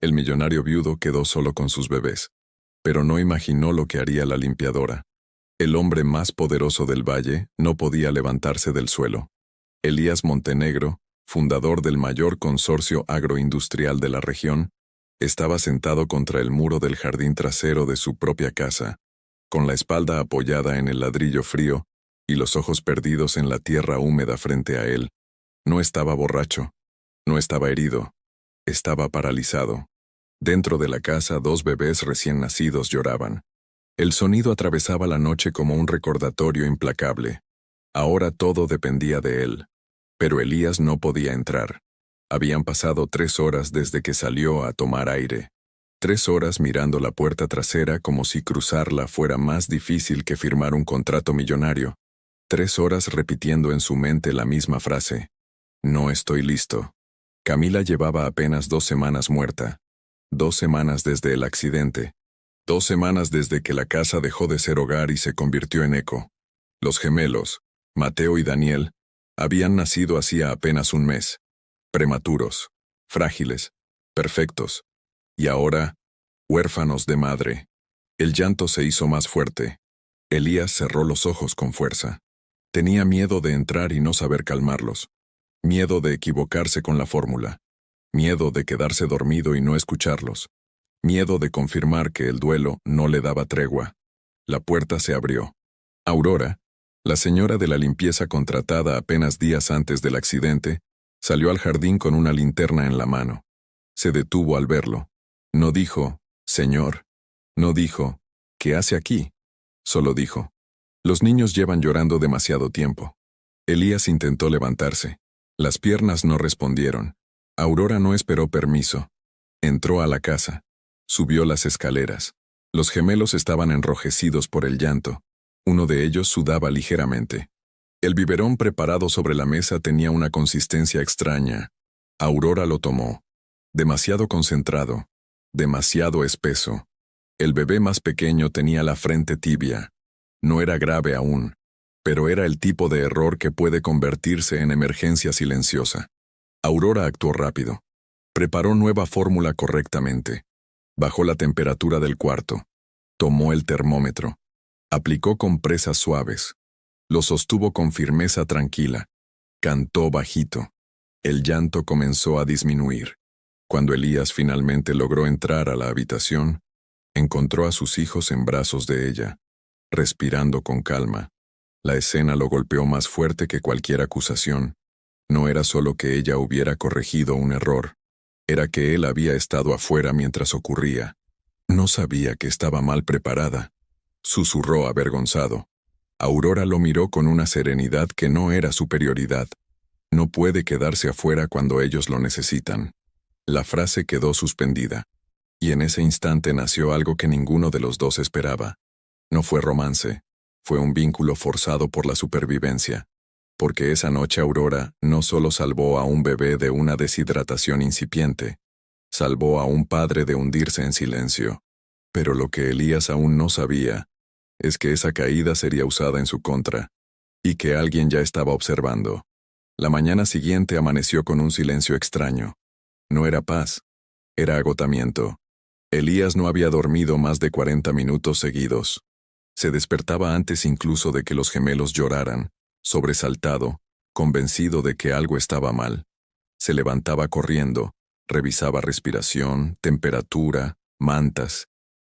El millonario viudo quedó solo con sus bebés, pero no imaginó lo que haría la limpiadora. El hombre más poderoso del valle no podía levantarse del suelo. Elías Montenegro, fundador del mayor consorcio agroindustrial de la región, estaba sentado contra el muro del jardín trasero de su propia casa, con la espalda apoyada en el ladrillo frío y los ojos perdidos en la tierra húmeda frente a él. No estaba borracho, no estaba herido, estaba paralizado. Dentro de la casa, dos bebés recién nacidos lloraban. El sonido atravesaba la noche como un recordatorio implacable. Ahora todo dependía de él. Pero Elías no podía entrar. Habían pasado 3 horas desde que salió a tomar aire. 3 horas mirando la puerta trasera como si cruzarla fuera más difícil que firmar un contrato millonario. 3 horas repitiendo en su mente la misma frase. No estoy listo. Camila llevaba apenas 2 semanas muerta. 2 semanas desde el accidente. 2 semanas desde que la casa dejó de ser hogar y se convirtió en eco. Los gemelos, Mateo y Daniel, habían nacido hacía apenas un mes. Prematuros, frágiles, perfectos. Y ahora, huérfanos de madre. El llanto se hizo más fuerte. Elías cerró los ojos con fuerza. Tenía miedo de entrar y no saber calmarlos. Miedo de equivocarse con la fórmula. Miedo de quedarse dormido y no escucharlos. Miedo de confirmar que el duelo no le daba tregua. La puerta se abrió. Aurora, la señora de la limpieza contratada apenas días antes del accidente, salió al jardín con una linterna en la mano. Se detuvo al verlo. No dijo, «Señor». No dijo, «¿Qué hace aquí?». Solo dijo, «Los niños llevan llorando demasiado tiempo». Elías intentó levantarse. Las piernas no respondieron. Aurora no esperó permiso. Entró a la casa. Subió las escaleras. Los gemelos estaban enrojecidos por el llanto. Uno de ellos sudaba ligeramente. El biberón preparado sobre la mesa tenía una consistencia extraña. Aurora lo tomó. Demasiado concentrado. Demasiado espeso. El bebé más pequeño tenía la frente tibia. No era grave aún, pero era el tipo de error que puede convertirse en emergencia silenciosa. Aurora actuó rápido. Preparó nueva fórmula correctamente. Bajó la temperatura del cuarto. Tomó el termómetro. Aplicó compresas suaves. Lo sostuvo con firmeza tranquila. Cantó bajito. El llanto comenzó a disminuir. Cuando Elías finalmente logró entrar a la habitación, encontró a sus hijos en brazos de ella, respirando con calma. La escena lo golpeó más fuerte que cualquier acusación. No era solo que ella hubiera corregido un error. Era que él había estado afuera mientras ocurría. No sabía que estaba mal preparada. Susurró avergonzado. Aurora lo miró con una serenidad que no era superioridad. No puede quedarse afuera cuando ellos lo necesitan. La frase quedó suspendida. Y en ese instante nació algo que ninguno de los dos esperaba. No fue romance. Fue un vínculo forzado por la supervivencia. Porque esa noche Aurora no solo salvó a un bebé de una deshidratación incipiente, salvó a un padre de hundirse en silencio. Pero lo que Elías aún no sabía es que esa caída sería usada en su contra, y que alguien ya estaba observando. La mañana siguiente amaneció con un silencio extraño. No era paz, era agotamiento. Elías no había dormido más de 40 minutos seguidos. Se despertaba antes incluso de que los gemelos lloraran, sobresaltado, convencido de que algo estaba mal. Se levantaba corriendo, revisaba respiración, temperatura, mantas,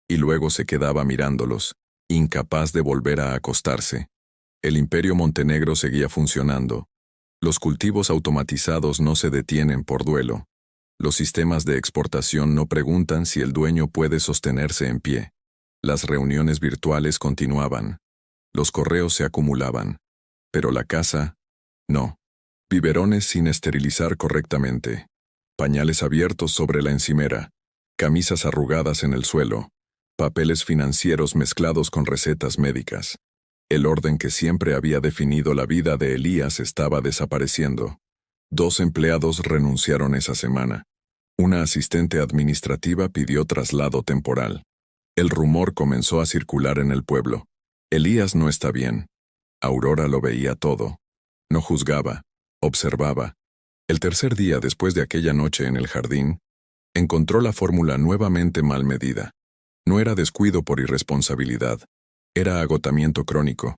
y luego se quedaba mirándolos, incapaz de volver a acostarse. El Imperio Montenegro seguía funcionando. Los cultivos automatizados no se detienen por duelo. Los sistemas de exportación no preguntan si el dueño puede sostenerse en pie. Las reuniones virtuales continuaban. Los correos se acumulaban. Pero la casa, no. Biberones sin esterilizar correctamente. Pañales abiertos sobre la encimera. Camisas arrugadas en el suelo. Papeles financieros mezclados con recetas médicas. El orden que siempre había definido la vida de Elías estaba desapareciendo. 2 empleados renunciaron esa semana. Una asistente administrativa pidió traslado temporal. El rumor comenzó a circular en el pueblo. Elías no está bien. Aurora lo veía todo. No juzgaba, observaba. El tercer día después de aquella noche en el jardín, Encontró la fórmula nuevamente mal medida. No era descuido por irresponsabilidad, era agotamiento crónico.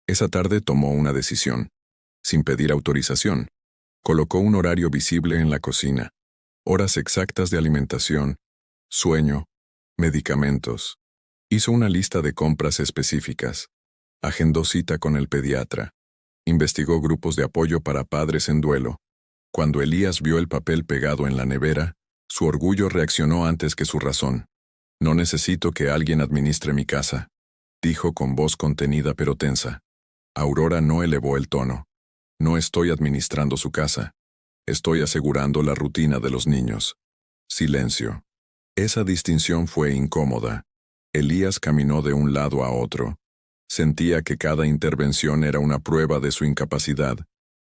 Esa tarde tomó una decisión. Sin pedir autorización, colocó un horario visible en la cocina, horas exactas de alimentación, sueño, medicamentos. Hizo una lista de compras específicas. Agendó cita con el pediatra. Investigó grupos de apoyo para padres en duelo. Cuando Elías vio el papel pegado en la nevera, su orgullo reaccionó antes que su razón. «No necesito que alguien administre mi casa», dijo con voz contenida pero tensa. Aurora no elevó el tono. «No estoy administrando su casa. Estoy asegurando la rutina de los niños». Silencio. Esa distinción fue incómoda. Elías caminó de un lado a otro. Sentía que cada intervención era una prueba de su incapacidad.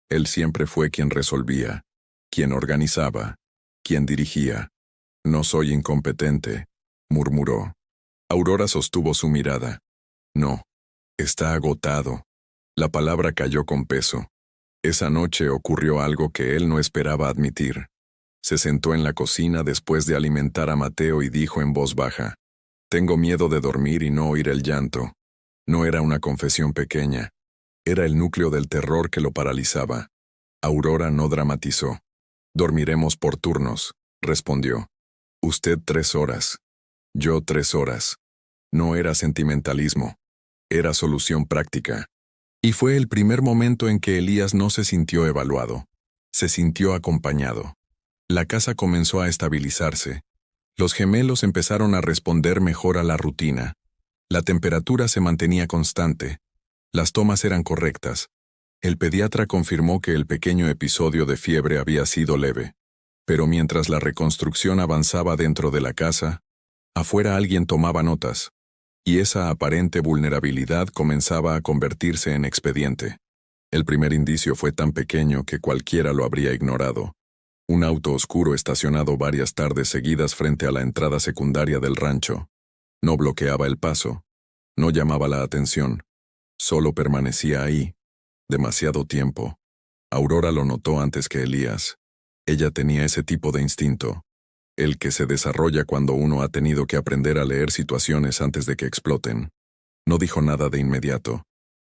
Él siempre fue quien resolvía, quien organizaba, quien dirigía. «No soy incompetente», murmuró. Aurora sostuvo su mirada. «No, está agotado». La palabra cayó con peso. Esa noche ocurrió algo que él no esperaba admitir. Se sentó en la cocina después de alimentar a Mateo y dijo en voz baja: «Tengo miedo de dormir y no oír el llanto». No era una confesión pequeña. Era el núcleo del terror que lo paralizaba. Aurora no dramatizó. «Dormiremos por turnos», respondió. «Usted 3 horas. Yo 3 horas». No era sentimentalismo. Era solución práctica. Y fue el primer momento en que Elías no se sintió evaluado. Se sintió acompañado. La casa comenzó a estabilizarse. Los gemelos empezaron a responder mejor a la rutina. La temperatura se mantenía constante. Las tomas eran correctas. El pediatra confirmó que el pequeño episodio de fiebre había sido leve. Pero mientras la reconstrucción avanzaba dentro de la casa, afuera alguien tomaba notas. Y esa aparente vulnerabilidad comenzaba a convertirse en expediente. El primer indicio fue tan pequeño que cualquiera lo habría ignorado. Un auto oscuro estacionado varias tardes seguidas frente a la entrada secundaria del rancho. No bloqueaba el paso. No llamaba la atención. Solo permanecía ahí. Demasiado tiempo. Aurora lo notó antes que Elías. Ella tenía ese tipo de instinto. El que se desarrolla cuando uno ha tenido que aprender a leer situaciones antes de que exploten. No dijo nada de inmediato.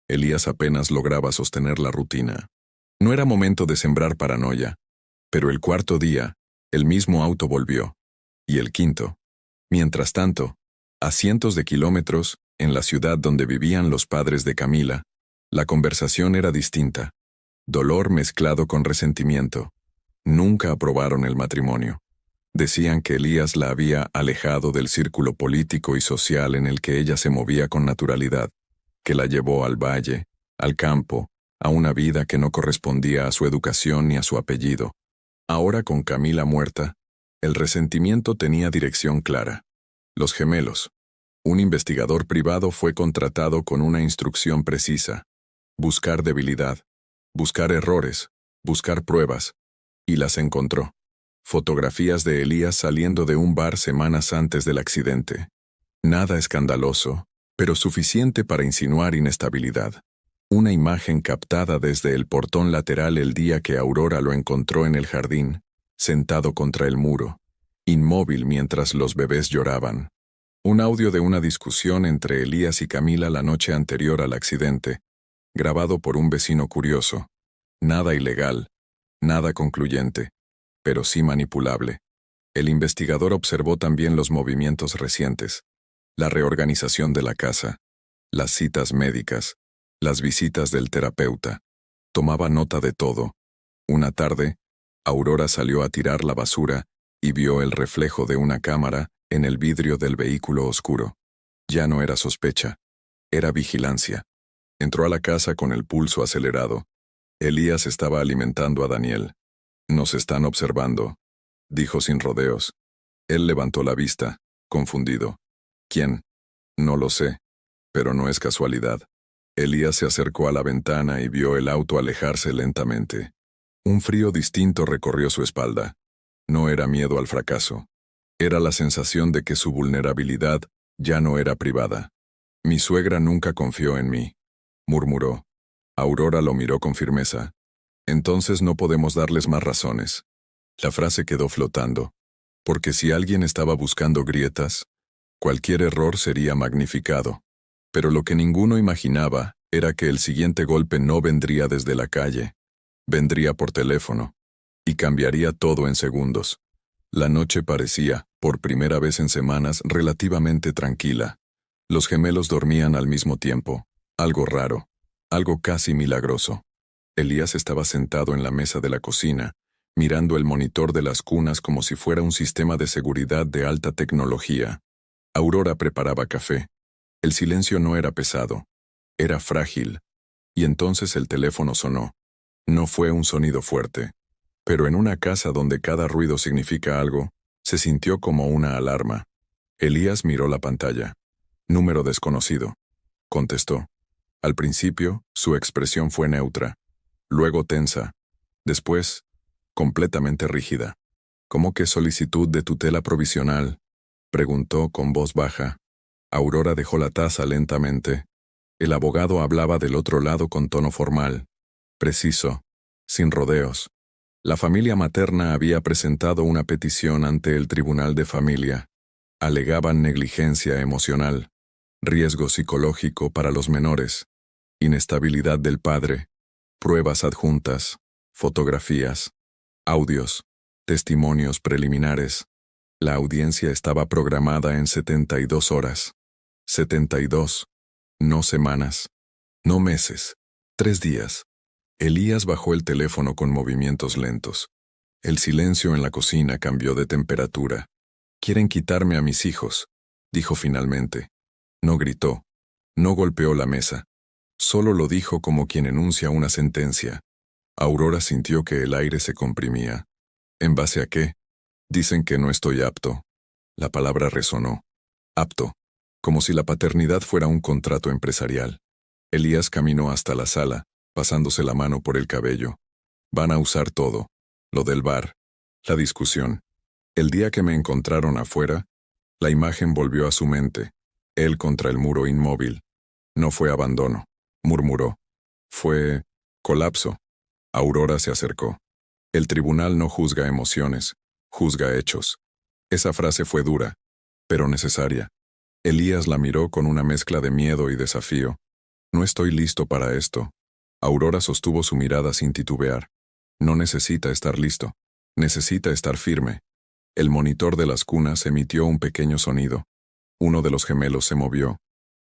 Elías apenas lograba sostener la rutina. No era momento de sembrar paranoia. Pero el 4.º día, el mismo auto volvió. Y el 5.º. Mientras tanto, a cientos de kilómetros, en la ciudad donde vivían los padres de Camila, la conversación era distinta. Dolor mezclado con resentimiento. Nunca aprobaron el matrimonio. Decían que Elías la había alejado del círculo político y social en el que ella se movía con naturalidad, que la llevó al valle, al campo, a una vida que no correspondía a su educación ni a su apellido. Ahora, con Camila muerta, el resentimiento tenía dirección clara. Los gemelos. Un investigador privado fue contratado con una instrucción precisa: buscar debilidad, buscar errores, buscar pruebas, y las encontró. Fotografías de Elías saliendo de un bar semanas antes del accidente. Nada escandaloso, pero suficiente para insinuar inestabilidad. Una imagen captada desde el portón lateral el día que Aurora lo encontró en el jardín, sentado contra el muro, inmóvil mientras los bebés lloraban. Un audio de una discusión entre Elías y Camila la noche anterior al accidente, grabado por un vecino curioso. Nada ilegal, nada concluyente, pero sí manipulable. El investigador observó también los movimientos recientes, la reorganización de la casa, las citas médicas, las visitas del terapeuta. Tomaba nota de todo. Una tarde, Aurora salió a tirar la basura y vio el reflejo de una cámara en el vidrio del vehículo oscuro. Ya no era sospecha, era vigilancia. Entró a la casa con el pulso acelerado. Elías estaba alimentando a Daniel. «Nos están observando», dijo sin rodeos. Él levantó la vista, confundido. «¿Quién?» «No lo sé, pero no es casualidad». Elías se acercó a la ventana y vio el auto alejarse lentamente. Un frío distinto recorrió su espalda. No era miedo al fracaso. Era la sensación de que su vulnerabilidad ya no era privada. «Mi suegra nunca confió en mí», murmuró. Aurora lo miró con firmeza. «Entonces no podemos darles más razones». La frase quedó flotando. porque si alguien estaba buscando grietas, cualquier error sería magnificado. Pero lo que ninguno imaginaba era que el siguiente golpe no vendría desde la calle, vendría por teléfono, y cambiaría todo en segundos. La noche parecía, por primera vez en semanas, relativamente tranquila. Los gemelos dormían al mismo tiempo, algo raro, algo casi milagroso. Elías estaba sentado en la mesa de la cocina, mirando el monitor de las cunas como si fuera un sistema de seguridad de alta tecnología. Aurora preparaba café. El silencio no era pesado, era frágil. Y entonces el teléfono sonó. No fue un sonido fuerte, pero en una casa donde cada ruido significa algo, se sintió como una alarma. Elías miró la pantalla. Número desconocido. Contestó. Al principio, su expresión fue neutra, luego tensa, después, completamente rígida. ¿Cómo que solicitud de tutela provisional? Preguntó con voz baja. Aurora dejó la taza lentamente. El abogado hablaba del otro lado con tono formal, preciso, sin rodeos. La familia materna había presentado una petición ante el Tribunal de Familia. Alegaban negligencia emocional, riesgo psicológico para los menores, inestabilidad del padre, pruebas adjuntas, fotografías, audios, testimonios preliminares. La audiencia estaba programada en 72 horas. 72, no semanas, no meses, 3 días. Elías bajó el teléfono con movimientos lentos. El silencio en la cocina cambió de temperatura. «Quieren quitarme a mis hijos», dijo finalmente. No gritó, no golpeó la mesa. Solo lo dijo como quien enuncia una sentencia. Aurora sintió que el aire se comprimía. ¿En base a qué? Dicen que no estoy apto. La palabra resonó. Apto. Como si la paternidad fuera un contrato empresarial. Elías caminó hasta la sala, pasándose la mano por el cabello. Van a usar todo. Lo del bar. La discusión. El día que me encontraron afuera, la imagen volvió a su mente. Él contra el muro inmóvil. No fue abandono, murmuró. Fue colapso. Aurora se acercó. El tribunal no juzga emociones, juzga hechos. Esa frase fue dura, pero necesaria. Elías la miró con una mezcla de miedo y desafío. No estoy listo para esto. Aurora sostuvo su mirada sin titubear. No necesita estar listo. Necesita estar firme. El monitor de las cunas emitió un pequeño sonido. Uno de los gemelos se movió.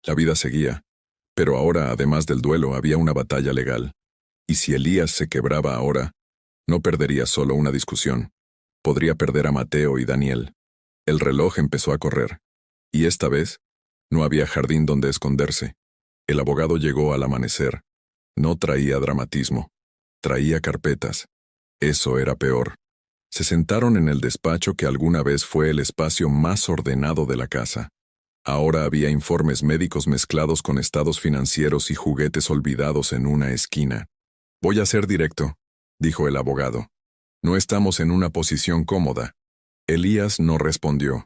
La vida seguía. Pero ahora, además del duelo, había una batalla legal. Y si Elías se quebraba ahora, no perdería solo una discusión. Podría perder a Mateo y Daniel. El reloj empezó a correr. Y esta vez, no había jardín donde esconderse. El abogado llegó al amanecer. No traía dramatismo. Traía carpetas. Eso era peor. Se sentaron en el despacho que alguna vez fue el espacio más ordenado de la casa. Ahora había informes médicos mezclados con estados financieros y juguetes olvidados en una esquina. Voy a ser directo, dijo el abogado. No estamos en una posición cómoda. Elías no respondió.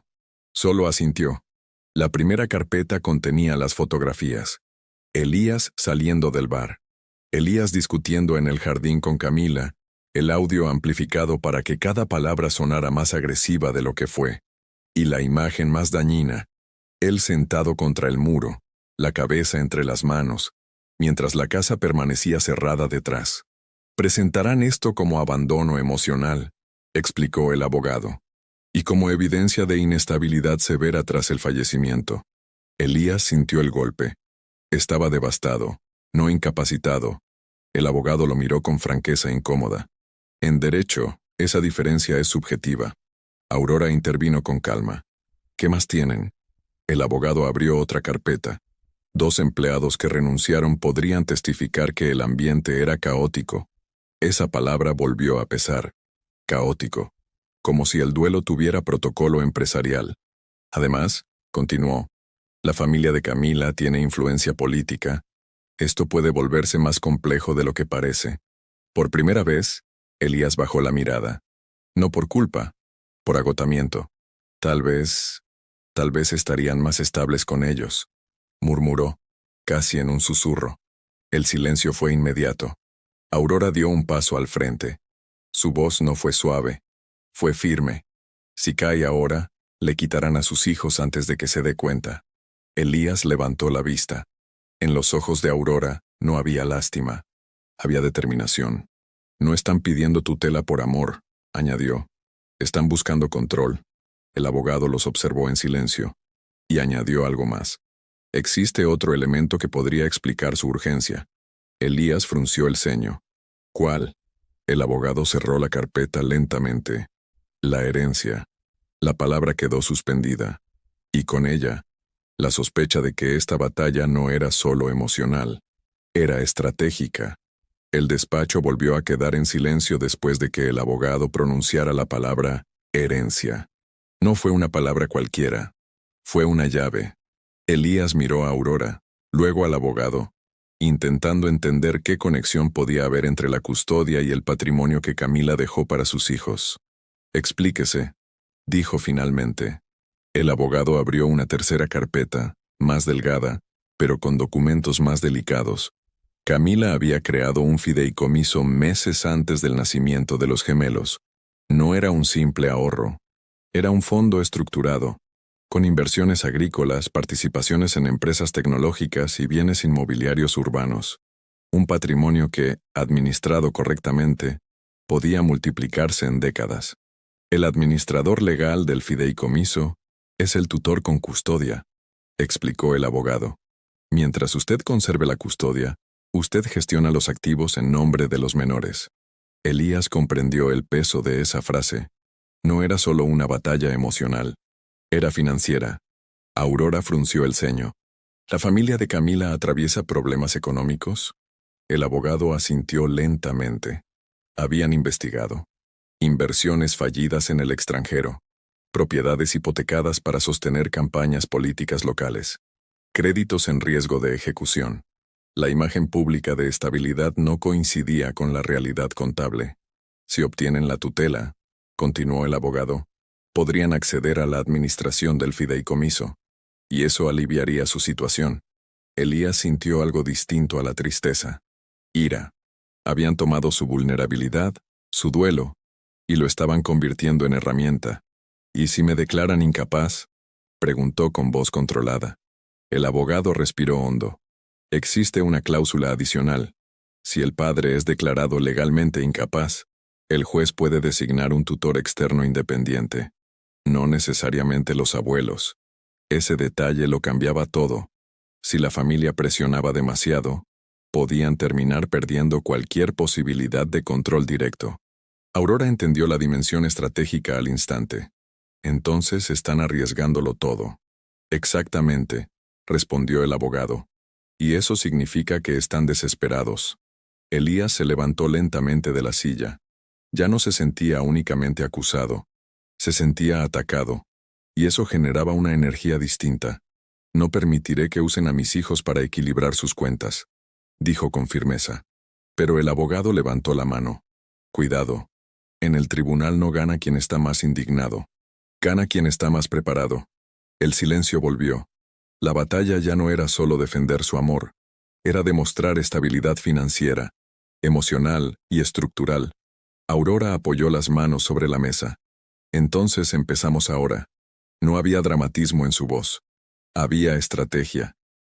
Solo asintió. La primera carpeta contenía las fotografías. Elías saliendo del bar. Elías discutiendo en el jardín con Camila, el audio amplificado para que cada palabra sonara más agresiva de lo que fue. Y la imagen más dañina. Él sentado contra el muro, la cabeza entre las manos, mientras la casa permanecía cerrada detrás. Presentarán esto como abandono emocional, explicó el abogado, y como evidencia de inestabilidad severa tras el fallecimiento. Elías sintió el golpe. Estaba devastado, no incapacitado. El abogado lo miró con franqueza incómoda. En derecho, esa diferencia es subjetiva. Aurora intervino con calma. ¿Qué más tienen? El abogado abrió otra carpeta. 2 empleados que renunciaron podrían testificar que el ambiente era caótico. Esa palabra volvió a pesar. Caótico. Como si el duelo tuviera protocolo empresarial. Además, continuó, la familia de Camila tiene influencia política. Esto puede volverse más complejo de lo que parece. Por primera vez, Elías bajó la mirada. No por culpa, por agotamiento. Tal vez estarían más estables con ellos, murmuró, casi en un susurro. El silencio fue inmediato. Aurora dio un paso al frente. Su voz no fue suave, fue firme. Si cae ahora, le quitarán a sus hijos antes de que se dé cuenta. Elías levantó la vista. En los ojos de Aurora no había lástima, había determinación. No están pidiendo tutela por amor, añadió. Están buscando control. El abogado los observó en silencio. Y añadió algo más. Existe otro elemento que podría explicar su urgencia. Elías frunció el ceño. ¿Cuál? El abogado cerró la carpeta lentamente. La herencia. La palabra quedó suspendida. Y con ella, la sospecha de que esta batalla no era solo emocional, era estratégica. El despacho volvió a quedar en silencio después de que el abogado pronunciara la palabra herencia. No fue una palabra cualquiera. Fue una llave. Elías miró a Aurora, luego al abogado, intentando entender qué conexión podía haber entre la custodia y el patrimonio que Camila dejó para sus hijos. Explíquese, dijo finalmente. El abogado abrió una tercera carpeta, más delgada, pero con documentos más delicados. Camila había creado un fideicomiso meses antes del nacimiento de los gemelos. No era un simple ahorro. Era un fondo estructurado, con inversiones agrícolas, participaciones en empresas tecnológicas y bienes inmobiliarios urbanos. Un patrimonio que, administrado correctamente, podía multiplicarse en décadas. El administrador legal del fideicomiso es el tutor con custodia, explicó el abogado. Mientras usted conserve la custodia, usted gestiona los activos en nombre de los menores. Elías comprendió el peso de esa frase. No era solo una batalla emocional, era financiera. Aurora frunció el ceño. ¿La familia de Camila atraviesa problemas económicos? El abogado asintió lentamente. Habían investigado. Inversiones fallidas en el extranjero. Propiedades hipotecadas para sostener campañas políticas locales. Créditos en riesgo de ejecución. La imagen pública de estabilidad no coincidía con la realidad contable. Si obtienen la tutela, continuó el abogado, podrían acceder a la administración del fideicomiso, y eso aliviaría su situación. Elías sintió algo distinto a la tristeza. Ira. Habían tomado su vulnerabilidad, su duelo, y lo estaban convirtiendo en herramienta. ¿Y si me declaran incapaz? Preguntó con voz controlada. El abogado respiró hondo. Existe una cláusula adicional. Si el padre es declarado legalmente incapaz, el juez puede designar un tutor externo independiente. No necesariamente los abuelos. Ese detalle lo cambiaba todo. Si la familia presionaba demasiado, podían terminar perdiendo cualquier posibilidad de control directo. Aurora entendió la dimensión estratégica al instante. Entonces están arriesgándolo todo. Exactamente, respondió el abogado. Y eso significa que están desesperados. Elías se levantó lentamente de la silla. Ya no se sentía únicamente acusado. Se sentía atacado. Y eso generaba una energía distinta. No permitiré que usen a mis hijos para equilibrar sus cuentas, dijo con firmeza. Pero el abogado levantó la mano. Cuidado. En el tribunal no gana quien está más indignado. Gana quien está más preparado. El silencio volvió. La batalla ya no era solo defender su amor. Era demostrar estabilidad financiera, emocional y estructural. Aurora apoyó las manos sobre la mesa. Entonces empezamos ahora. No había dramatismo en su voz. Había estrategia.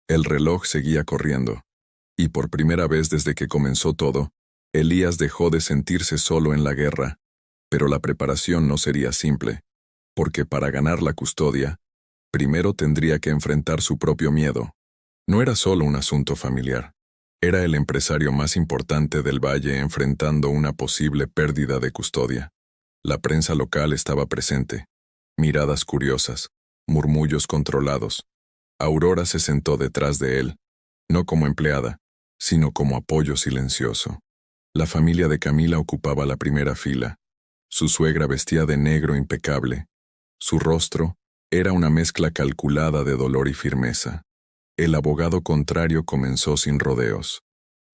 El reloj seguía corriendo. Y por primera vez desde que comenzó todo, Elías dejó de sentirse solo en la guerra. Pero la preparación no sería simple, porque para ganar la custodia, primero tendría que enfrentar su propio miedo. No era solo un asunto familiar. Era el empresario más importante del valle enfrentando una posible pérdida de custodia. La prensa local estaba presente. Miradas curiosas, murmullos controlados. Aurora se sentó detrás de él, no como empleada, sino como apoyo silencioso. La familia de Camila ocupaba la primera fila. Su suegra vestía de negro impecable. Su rostro era una mezcla calculada de dolor y firmeza. El abogado contrario comenzó sin rodeos.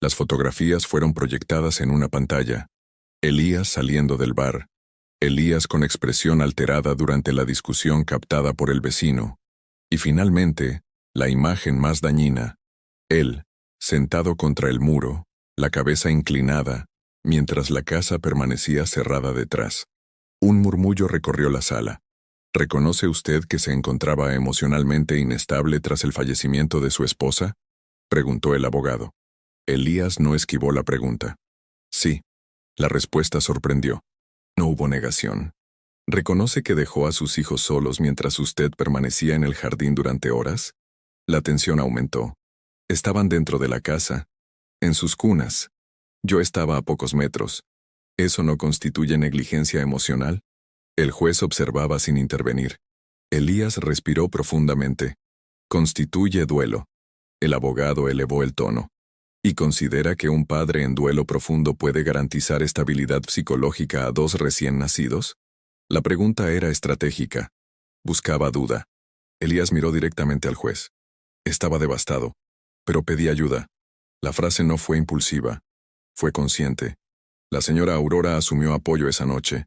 Las fotografías fueron proyectadas en una pantalla. Elías saliendo del bar. Elías con expresión alterada durante la discusión captada por el vecino. Y finalmente, la imagen más dañina. Él, sentado contra el muro, la cabeza inclinada, mientras la casa permanecía cerrada detrás. Un murmullo recorrió la sala. ¿Reconoce usted que se encontraba emocionalmente inestable tras el fallecimiento de su esposa? Preguntó el abogado. Elías no esquivó la pregunta. Sí. La respuesta sorprendió. No hubo negación. ¿Reconoce que dejó a sus hijos solos mientras usted permanecía en el jardín durante horas? La tensión aumentó. Estaban dentro de la casa, en sus cunas. Yo estaba a pocos metros. ¿Eso no constituye negligencia emocional? El juez observaba sin intervenir. Elías respiró profundamente. Constituye duelo. El abogado elevó el tono. ¿Y considera que un padre en duelo profundo puede garantizar estabilidad psicológica a dos recién nacidos? La pregunta era estratégica. Buscaba duda. Elías miró directamente al juez. Estaba devastado, pero pedí ayuda. La frase no fue impulsiva. Fue consciente. La señora Aurora asumió apoyo esa noche.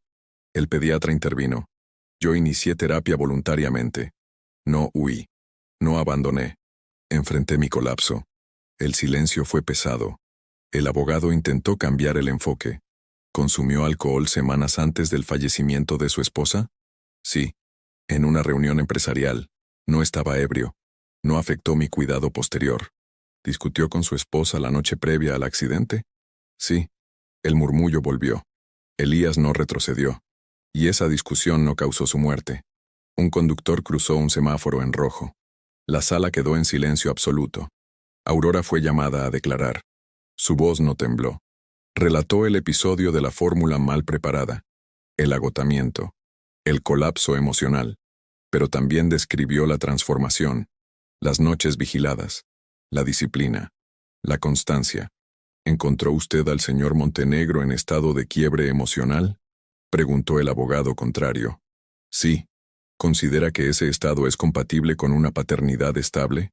El pediatra intervino. Yo inicié terapia voluntariamente. No huí. No abandoné. Enfrenté mi colapso. El silencio fue pesado. El abogado intentó cambiar el enfoque. ¿Consumió alcohol semanas antes del fallecimiento de su esposa? Sí. En una reunión empresarial. No estaba ebrio. No afectó mi cuidado posterior. ¿Discutió con su esposa la noche previa al accidente? Sí. El murmullo volvió. Elías no retrocedió. Y esa discusión no causó su muerte. Un conductor cruzó un semáforo en rojo. La sala quedó en silencio absoluto. Aurora fue llamada a declarar. Su voz no tembló. Relató el episodio de la fórmula mal preparada, el agotamiento, el colapso emocional, pero también describió la transformación, las noches vigiladas, la disciplina, la constancia. ¿Encontró usted al señor Montenegro en estado de quiebre emocional? Preguntó el abogado contrario. Sí. ¿Considera que ese estado es compatible con una paternidad estable?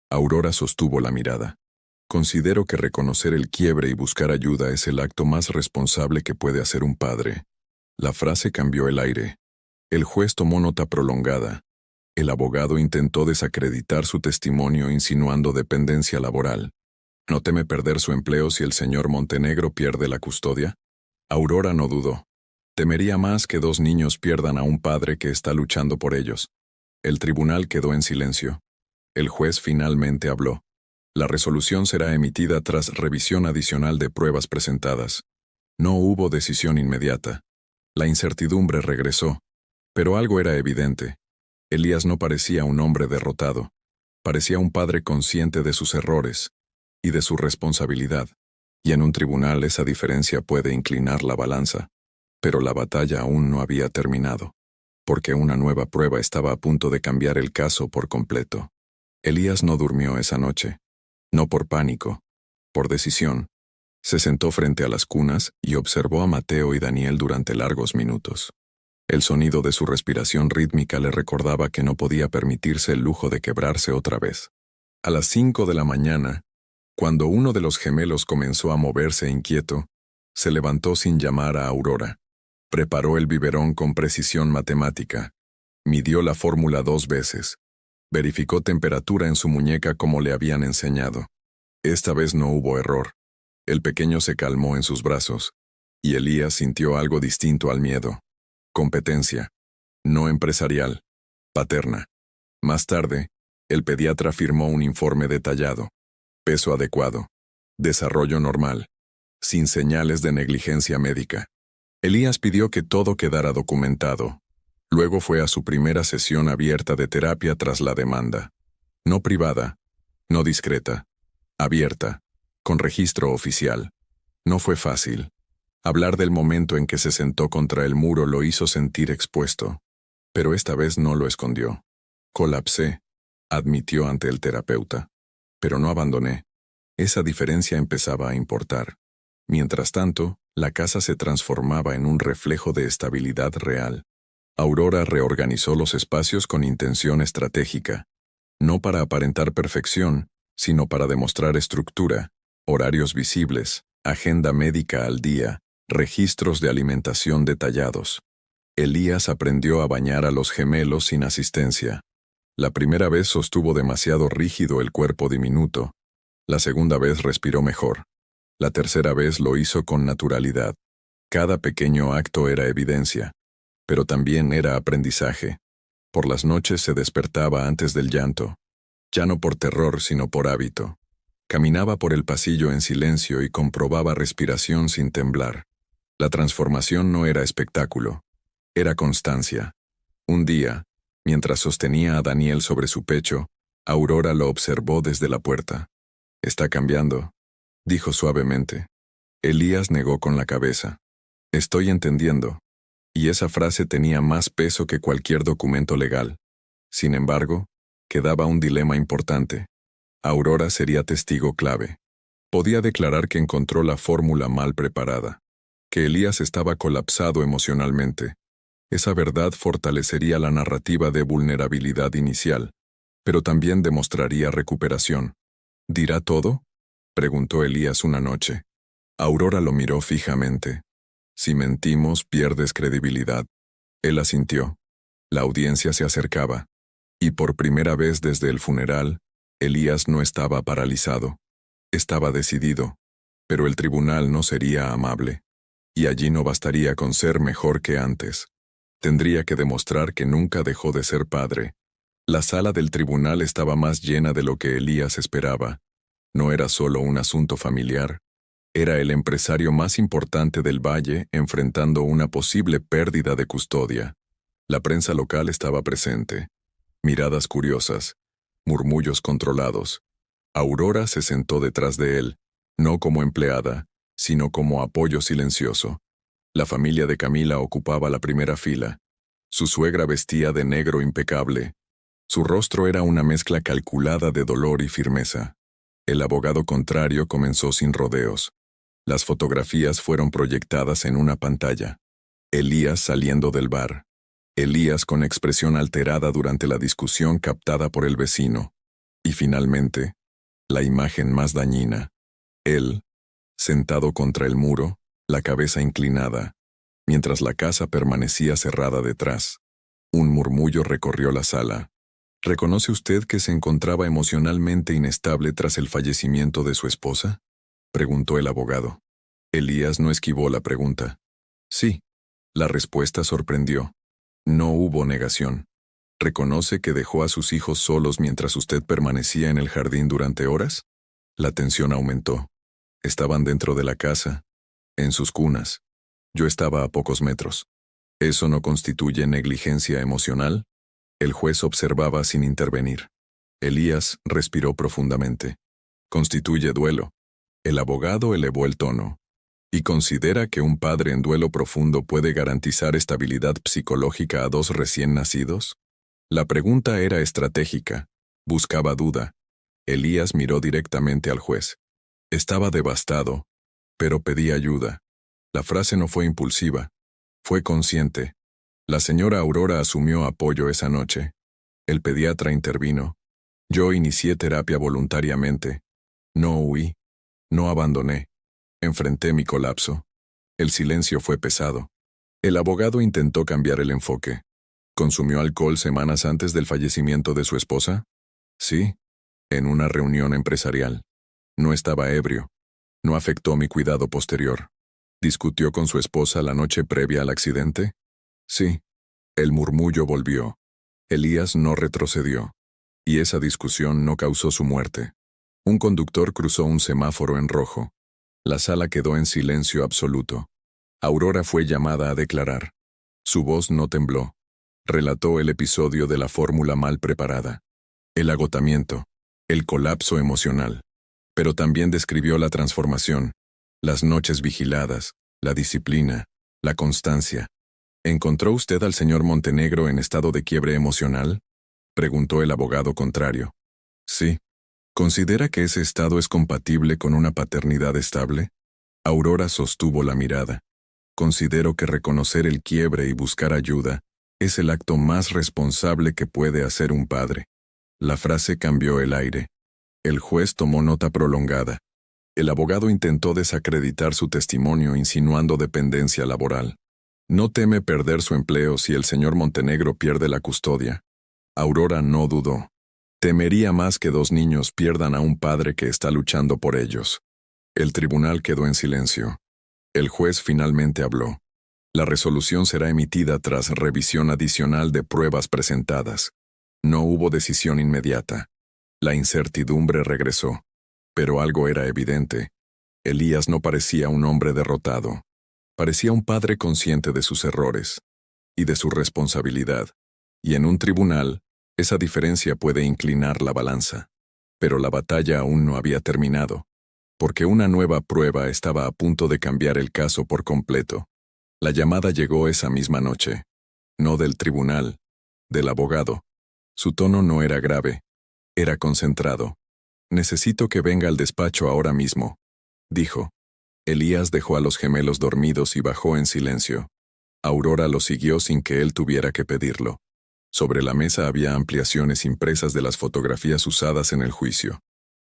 Aurora sostuvo la mirada. Considero que reconocer el quiebre y buscar ayuda es el acto más responsable que puede hacer un padre. La frase cambió el aire. El juez tomó nota prolongada. El abogado intentó desacreditar su testimonio insinuando dependencia laboral. ¿No teme perder su empleo si el señor Montenegro pierde la custodia? Aurora no dudó. Temería más que dos niños pierdan a un padre que está luchando por ellos. El tribunal quedó en silencio. El juez finalmente habló. La resolución será emitida tras revisión adicional de pruebas presentadas. No hubo decisión inmediata. La incertidumbre regresó. Pero algo era evidente. Elías no parecía un hombre derrotado. Parecía un padre consciente de sus errores y de su responsabilidad. Y en un tribunal esa diferencia puede inclinar la balanza. Pero la batalla aún no había terminado, porque una nueva prueba estaba a punto de cambiar el caso por completo. Elías no durmió esa noche. No por pánico, por decisión. Se sentó frente a las cunas y observó a Mateo y Daniel durante largos minutos. El sonido de su respiración rítmica le recordaba que no podía permitirse el lujo de quebrarse otra vez. A las 5 de la mañana, cuando uno de los gemelos comenzó a moverse inquieto, se levantó sin llamar a Aurora. Preparó el biberón con precisión matemática. Midió la fórmula 2 veces. Verificó temperatura en su muñeca como le habían enseñado. Esta vez no hubo error. El pequeño se calmó en sus brazos, y Elías sintió algo distinto al miedo. Competencia. No empresarial. Paterna. Más tarde, el pediatra firmó un informe detallado. Peso adecuado. Desarrollo normal. Sin señales de negligencia médica. Elías pidió que todo quedara documentado. Luego fue a su primera sesión abierta de terapia tras la demanda. No privada, no discreta, abierta, con registro oficial. No fue fácil. Hablar del momento en que se sentó contra el muro lo hizo sentir expuesto. Pero esta vez no lo escondió. Colapsé, admitió ante el terapeuta. Pero no abandoné. Esa diferencia empezaba a importar. Mientras tanto, la casa se transformaba en un reflejo de estabilidad real. Aurora reorganizó los espacios con intención estratégica, no para aparentar perfección, sino para demostrar estructura, horarios visibles, agenda médica al día, registros de alimentación detallados. Elías aprendió a bañar a los gemelos sin asistencia. La primera vez sostuvo demasiado rígido el cuerpo diminuto. La segunda vez respiró mejor. La tercera vez lo hizo con naturalidad. Cada pequeño acto era evidencia. pero también era aprendizaje. Por las noches se despertaba antes del llanto, ya no por terror sino por hábito. Caminaba por el pasillo en silencio y comprobaba respiración sin temblar. La transformación no era espectáculo, era constancia. Un día, mientras sostenía a Daniel sobre su pecho, Aurora lo observó desde la puerta. «Está cambiando», dijo suavemente. Elías negó con la cabeza. «Estoy entendiendo». Y esa frase tenía más peso que cualquier documento legal. Sin embargo, quedaba un dilema importante. Aurora sería testigo clave. Podía declarar que encontró la fórmula mal preparada, que Elías estaba colapsado emocionalmente. Esa verdad fortalecería la narrativa de vulnerabilidad inicial, pero también demostraría recuperación. ¿Dirá todo?, preguntó Elías una noche. Aurora lo miró fijamente. «Si mentimos, pierdes credibilidad». Él asintió. La audiencia se acercaba. Y por primera vez desde el funeral, Elías no estaba paralizado. Estaba decidido. Pero el tribunal no sería amable. Y allí no bastaría con ser mejor que antes. Tendría que demostrar que nunca dejó de ser padre. La sala del tribunal estaba más llena de lo que Elías esperaba. No era solo un asunto familiar. Era el empresario más importante del valle enfrentando una posible pérdida de custodia. La prensa local estaba presente. Miradas curiosas, murmullos controlados. Aurora se sentó detrás de él, no como empleada, sino como apoyo silencioso. La familia de Camila ocupaba la primera fila. Su suegra vestía de negro impecable. Su rostro era una mezcla calculada de dolor y firmeza. El abogado contrario comenzó sin rodeos. Las fotografías fueron proyectadas en una pantalla. Elías saliendo del bar. Elías con expresión alterada durante la discusión captada por el vecino. Y finalmente, la imagen más dañina. Él, sentado contra el muro, la cabeza inclinada, mientras la casa permanecía cerrada detrás. Un murmullo recorrió la sala. ¿Reconoce usted que se encontraba emocionalmente inestable tras el fallecimiento de su esposa?, preguntó el abogado. Elías no esquivó la pregunta. Sí. La respuesta sorprendió. No hubo negación. ¿Reconoce que dejó a sus hijos solos mientras usted permanecía en el jardín durante horas? La tensión aumentó. Estaban dentro de la casa, en sus cunas. Yo estaba a pocos metros. ¿Eso no constituye negligencia emocional? El juez observaba sin intervenir. Elías respiró profundamente. Constituye duelo. El abogado elevó el tono. ¿Y considera que un padre en duelo profundo puede garantizar estabilidad psicológica a dos recién nacidos? La pregunta era estratégica. Buscaba duda. Elías miró directamente al juez. Estaba devastado, pero pedía ayuda. La frase no fue impulsiva. Fue consciente. La señora Aurora asumió apoyo esa noche. El pediatra intervino. Yo inicié terapia voluntariamente. No huí. No abandoné. Enfrenté mi colapso. El silencio fue pesado. El abogado intentó cambiar el enfoque. ¿Consumió alcohol semanas antes del fallecimiento de su esposa? Sí, en una reunión empresarial. No estaba ebrio. No afectó mi cuidado posterior. ¿Discutió con su esposa la noche previa al accidente? Sí. El murmullo volvió. Elías no retrocedió. Y esa discusión no causó su muerte. Un conductor cruzó un semáforo en rojo. La sala quedó en silencio absoluto. Aurora fue llamada a declarar. Su voz no tembló. Relató el episodio de la fórmula mal preparada. El agotamiento, el colapso emocional. Pero también describió la transformación, las noches vigiladas, la disciplina, la constancia. ¿Encontró usted al señor Montenegro en estado de quiebre emocional?, preguntó el abogado contrario. Sí. ¿Considera que ese estado es compatible con una paternidad estable? Aurora sostuvo la mirada. Considero que reconocer el quiebre y buscar ayuda es el acto más responsable que puede hacer un padre. La frase cambió el aire. El juez tomó nota prolongada. El abogado intentó desacreditar su testimonio insinuando dependencia laboral. No teme perder su empleo si el señor Montenegro pierde la custodia. Aurora no dudó. Temería más que dos niños pierdan a un padre que está luchando por ellos. El tribunal quedó en silencio. El juez finalmente habló. La resolución será emitida tras revisión adicional de pruebas presentadas. No hubo decisión inmediata. La incertidumbre regresó. Pero algo era evidente. Elías no parecía un hombre derrotado. Parecía un padre consciente de sus errores y de su responsabilidad. Y en un tribunal, esa diferencia puede inclinar la balanza. Pero la batalla aún no había terminado, porque una nueva prueba estaba a punto de cambiar el caso por completo. La llamada llegó esa misma noche. No del tribunal, del abogado. Su tono no era grave, era concentrado. «Necesito que venga al despacho ahora mismo», dijo. Elías dejó a los gemelos dormidos y bajó en silencio. Aurora lo siguió sin que él tuviera que pedirlo. Sobre la mesa había ampliaciones impresas de las fotografías usadas en el juicio.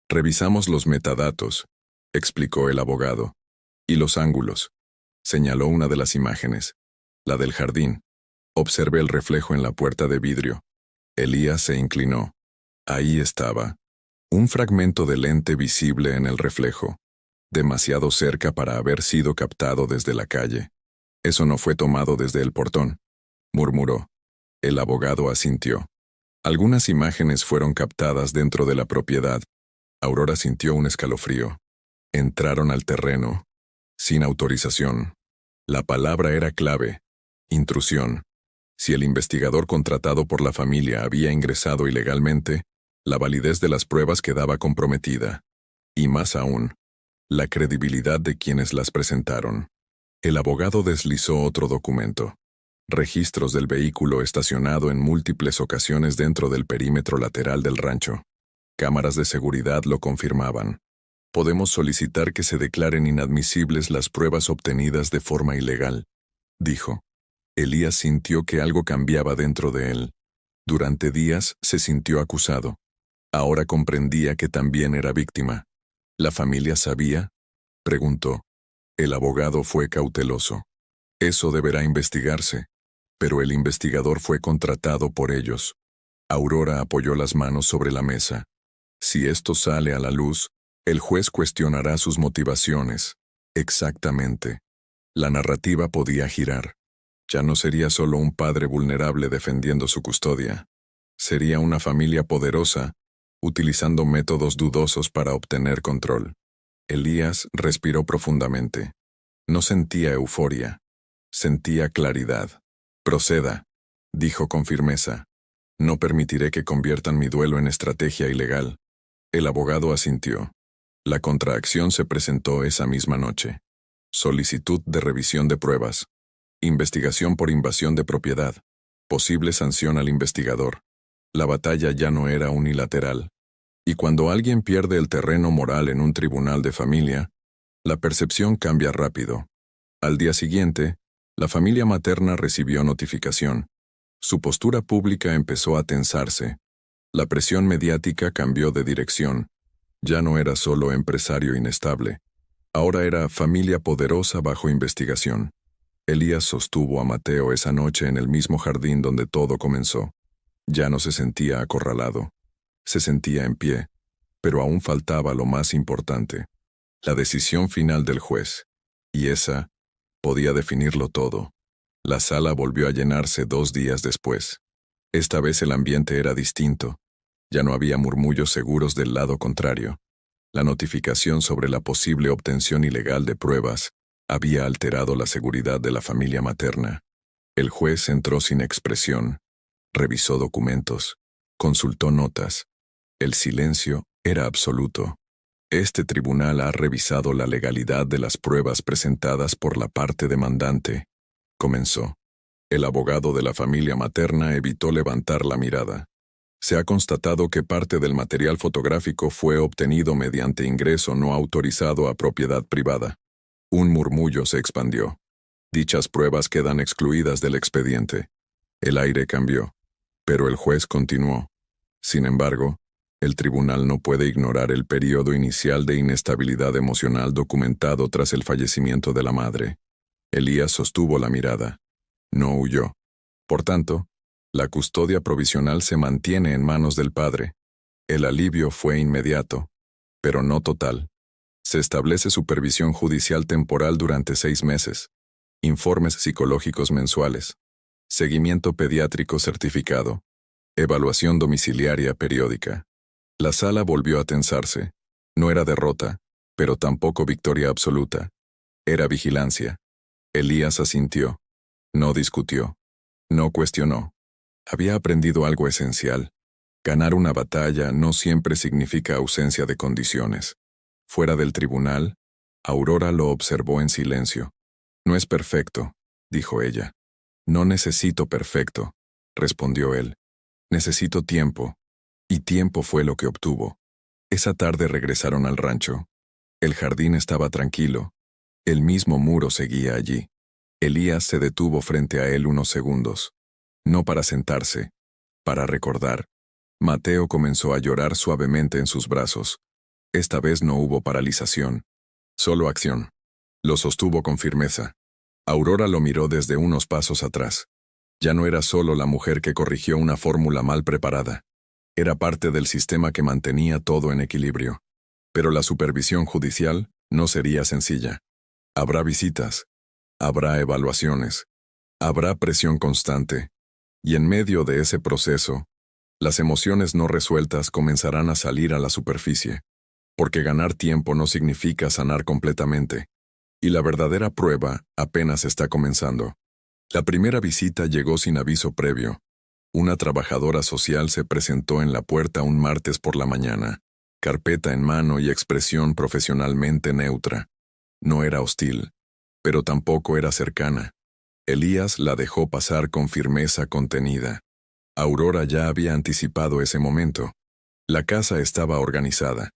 «Revisamos los metadatos», explicó el abogado. «Y los ángulos». Señaló una de las imágenes. La del jardín. Observé el reflejo en la puerta de vidrio. Elías se inclinó. Ahí estaba. Un fragmento de lente visible en el reflejo. Demasiado cerca para haber sido captado desde la calle. «Eso no fue tomado desde el portón», murmuró. El abogado asintió. Algunas imágenes fueron captadas dentro de la propiedad. Aurora sintió un escalofrío. Entraron al terreno, sin autorización. La palabra era clave: intrusión. Si el investigador contratado por la familia había ingresado ilegalmente, la validez de las pruebas quedaba comprometida. Y más aún, la credibilidad de quienes las presentaron. El abogado deslizó otro documento. Registros del vehículo estacionado en múltiples ocasiones dentro del perímetro lateral del rancho. Cámaras de seguridad lo confirmaban. «Podemos solicitar que se declaren inadmisibles las pruebas obtenidas de forma ilegal», dijo. Elías sintió que algo cambiaba dentro de él. Durante días se sintió acusado. Ahora comprendía que también era víctima. «¿La familia sabía?», preguntó. El abogado fue cauteloso. «Eso deberá investigarse». Pero el investigador fue contratado por ellos. Aurora apoyó las manos sobre la mesa. «Si esto sale a la luz, el juez cuestionará sus motivaciones». Exactamente. La narrativa podía girar. Ya no sería solo un padre vulnerable defendiendo su custodia. Sería una familia poderosa, utilizando métodos dudosos para obtener control. Elías respiró profundamente. No sentía euforia. Sentía claridad. «Proceda», dijo con firmeza. «No permitiré que conviertan mi duelo en estrategia ilegal». El abogado asintió. La contraacción se presentó esa misma noche. Solicitud de revisión de pruebas. Investigación por invasión de propiedad. Posible sanción al investigador. La batalla ya no era unilateral. Y cuando alguien pierde el terreno moral en un tribunal de familia, la percepción cambia rápido. Al día siguiente, la familia materna recibió notificación. Su postura pública empezó a tensarse. La presión mediática cambió de dirección. Ya no era solo empresario inestable. Ahora era familia poderosa bajo investigación. Elías sostuvo a Mateo esa noche en el mismo jardín donde todo comenzó. Ya no se sentía acorralado. Se sentía en pie. Pero aún faltaba lo más importante: la decisión final del juez. Y esa podía definirlo todo. La sala volvió a llenarse 2 días después. Esta vez el ambiente era distinto. Ya no había murmullos seguros del lado contrario. La notificación sobre la posible obtención ilegal de pruebas había alterado la seguridad de la familia materna. El juez entró sin expresión. Revisó documentos. Consultó notas. El silencio era absoluto. «Este tribunal ha revisado la legalidad de las pruebas presentadas por la parte demandante», comenzó. El abogado de la familia materna evitó levantar la mirada. «Se ha constatado que parte del material fotográfico fue obtenido mediante ingreso no autorizado a propiedad privada». Un murmullo se expandió. «Dichas pruebas quedan excluidas del expediente». El aire cambió. Pero el juez continuó. «Sin embargo, el tribunal no puede ignorar el periodo inicial de inestabilidad emocional documentado tras el fallecimiento de la madre». Elías sostuvo la mirada. No huyó. Por tanto, la custodia provisional se mantiene en manos del padre. El alivio fue inmediato, pero no total. Se establece supervisión judicial temporal durante 6 meses. informes psicológicos mensuales, seguimiento pediátrico certificado, evaluación domiciliaria periódica. La sala volvió a tensarse. No era derrota, pero tampoco victoria absoluta. Era vigilancia. Elías asintió. No discutió. No cuestionó. Había aprendido algo esencial. Ganar una batalla no siempre significa ausencia de condiciones. Fuera del tribunal, Aurora lo observó en silencio. No es perfecto, dijo ella. No necesito perfecto, respondió él. Necesito tiempo. Y tiempo fue lo que obtuvo. Esa tarde regresaron al rancho. El jardín estaba tranquilo. El mismo muro seguía allí. Elías se detuvo frente a él unos segundos. No para sentarse, para recordar. Mateo comenzó a llorar suavemente en sus brazos. Esta vez no hubo paralización, solo acción. Lo sostuvo con firmeza. Aurora lo miró desde unos pasos atrás. Ya no era solo la mujer que corrigió una fórmula mal preparada. Era parte del sistema que mantenía todo en equilibrio. Pero la supervisión judicial no sería sencilla. Habrá visitas, habrá evaluaciones, habrá presión constante. Y en medio de ese proceso, las emociones no resueltas comenzarán a salir a la superficie. Porque ganar tiempo no significa sanar completamente. Y la verdadera prueba apenas está comenzando. La primera visita llegó sin aviso previo. Una trabajadora social se presentó en la puerta un martes por la mañana, carpeta en mano y expresión profesionalmente neutra. No era hostil, pero tampoco era cercana. Elías la dejó pasar con firmeza contenida. Aurora ya había anticipado ese momento. La casa estaba organizada,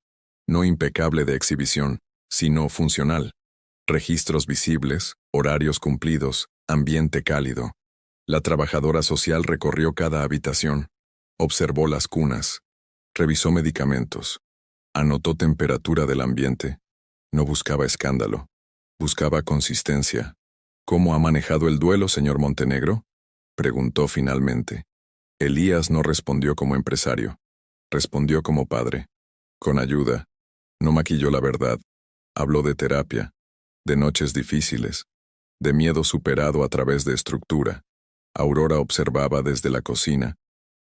no impecable de exhibición, sino funcional. Registros visibles, horarios cumplidos, ambiente cálido. La trabajadora social recorrió cada habitación, observó las cunas, revisó medicamentos, anotó temperatura del ambiente. No buscaba escándalo, buscaba consistencia. ¿Cómo ha manejado el duelo, señor Montenegro?, preguntó finalmente. Elías no respondió como empresario, respondió como padre. Con ayuda. No maquilló la verdad. Habló de terapia, de noches difíciles, de miedo superado a través de estructura. Aurora observaba desde la cocina,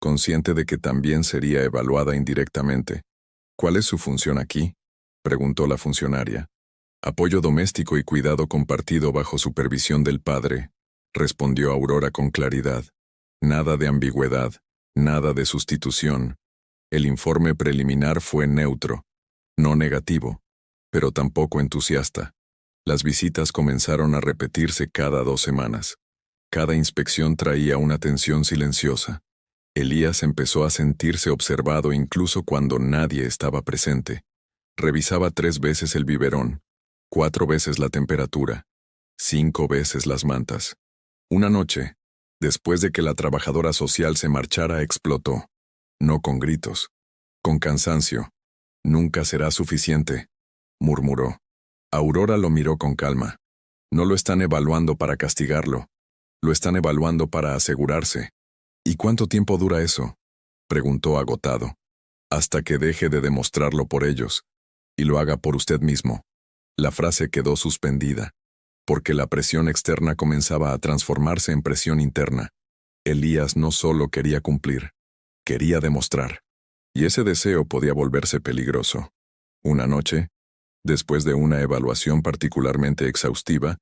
consciente de que también sería evaluada indirectamente. ¿Cuál es su función aquí?, preguntó la funcionaria. Apoyo doméstico y cuidado compartido bajo supervisión del padre, respondió Aurora con claridad. Nada de ambigüedad, nada de sustitución. El informe preliminar fue neutro, no negativo, pero tampoco entusiasta. Las visitas comenzaron a repetirse cada 2 semanas. Cada inspección traía una tensión silenciosa. Elías empezó a sentirse observado incluso cuando nadie estaba presente. Revisaba 3 veces el biberón, 4 veces la temperatura, 5 veces las mantas. Una noche, después de que la trabajadora social se marchara, explotó. No con gritos, con cansancio. «Nunca será suficiente», murmuró. Aurora lo miró con calma. No lo están evaluando para castigarlo. Lo están evaluando para asegurarse. ¿Y cuánto tiempo dura eso?, preguntó agotado. Hasta que deje de demostrarlo por ellos, y lo haga por usted mismo. La frase quedó suspendida, porque la presión externa comenzaba a transformarse en presión interna. Elías no solo quería cumplir, quería demostrar. Y ese deseo podía volverse peligroso. Una noche, después de una evaluación particularmente exhaustiva,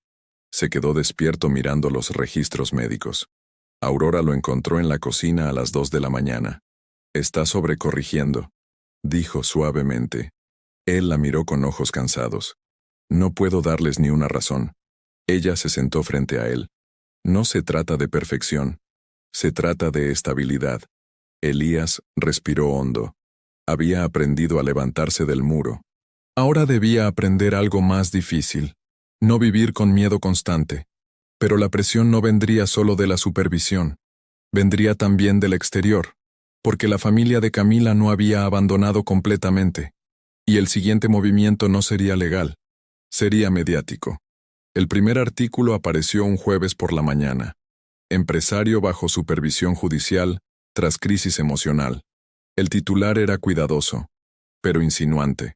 se quedó despierto mirando los registros médicos. Aurora lo encontró en la cocina a las 2 de la mañana. «Está sobrecorrigiendo», dijo suavemente. Él la miró con ojos cansados. «No puedo darles ni una razón». Ella se sentó frente a él. «No se trata de perfección. Se trata de estabilidad». Elías respiró hondo. Había aprendido a levantarse del muro. Ahora debía aprender algo más difícil. No vivir con miedo constante. Pero la presión no vendría solo de la supervisión. Vendría también del exterior, porque la familia de Camila no había abandonado completamente. Y el siguiente movimiento no sería legal. Sería mediático. El primer artículo apareció un jueves por la mañana. Empresario bajo supervisión judicial, tras crisis emocional. El titular era cuidadoso, pero insinuante.